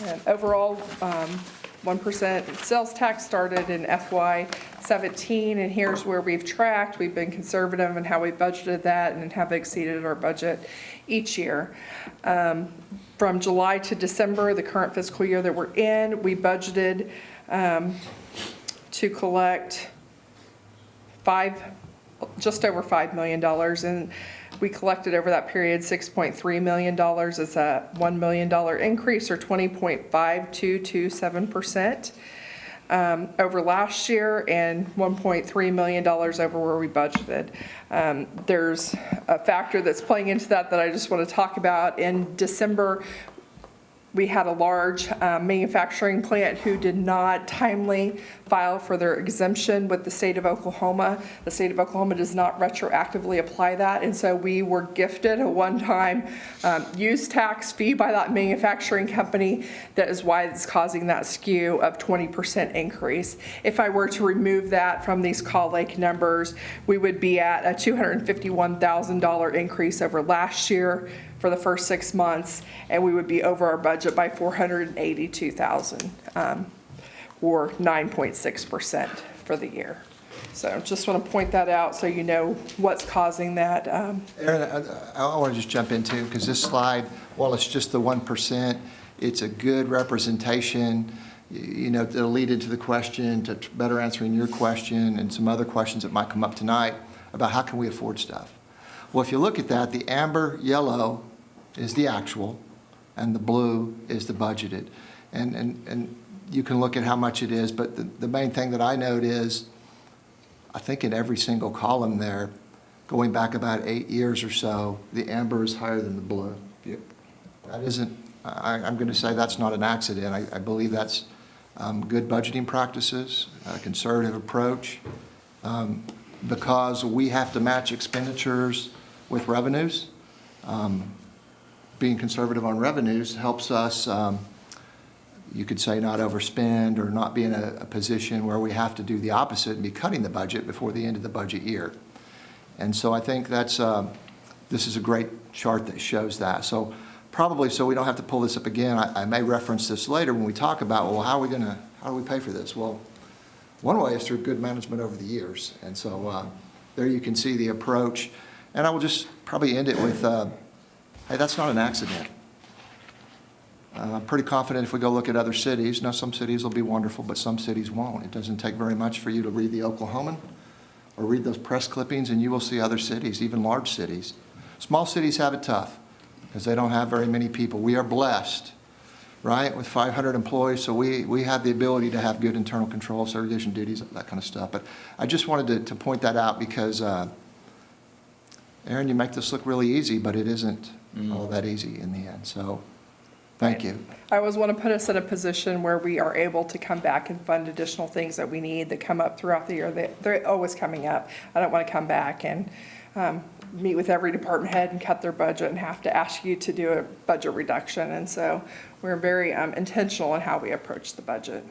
And overall, 1% sales tax started in FY17, and here's where we've tracked. We've been conservative in how we budgeted that and have exceeded our budget each year. From July to December, the current fiscal year that we're in, we budgeted to collect just over $5 million, and we collected over that period $6.3 million. It's a $1 million increase, or 20.5227% over last year, and $1.3 million over where we budgeted. There's a factor that's playing into that I just want to talk about. In December, we had a large manufacturing plant who did not timely file for their exemption with the state of Oklahoma. The state of Oklahoma does not retroactively apply that, and so we were gifted a one-time use tax fee by that manufacturing company. That is why it's causing that skew of 20% increase. If I were to remove that from these Call Lake numbers, we would be at a $251,000 increase over last year for the first 6 months, and we would be over our budget by $482,000, or 9.6% for the year. So just want to point that out so you know what's causing that. Erin, I want to just jump into, because this slide, while it's just the 1%, it's a good representation, you know, that'll lead into the question, to better answering your question and some other questions that might come up tonight about how can we afford stuff. Well, if you look at that, the amber yellow is the actual, and the blue is the budgeted. And you can look at how much it is, but the main thing that I note is, I think in every single column there, going back about 8 years or so, the amber is higher than the blue. That isn't, I'm going to say that's not an accident. I believe that's good budgeting practices, a conservative approach, because we have to match expenditures with revenues. Being conservative on revenues helps us, you could say, not overspend or not be in a position where we have to do the opposite and be cutting the budget before the end of the budget year. And so I think that's, this is a great chart that shows that. So probably, so we don't have to pull this up again, I may reference this later when we talk about, well, how do we pay for this? Well, one way is through good management over the years. And so there you can see the approach. And I will just probably end it with, hey, that's not an accident. I'm pretty confident if we go look at other cities, now some cities will be wonderful, but some cities won't. It doesn't take very much for you to read the Oklahoman or read those press clippings, and you will see other cities, even large cities. Small cities have it tough because they don't have very many people. We are blessed, right, with 500 employees, so we have the ability to have good internal control, segregation duties, that kind of stuff. But I just wanted to point that out because, Erin, you make this look really easy, but it isn't all that easy in the end. So thank you. I always want to put us in a position where we are able to come back and fund additional things that we need that come up throughout the year. They're always coming up. I don't want to come back and meet with every department head and cut their budget and have to ask you to do a budget reduction. And so we're very intentional in how we approach the budget.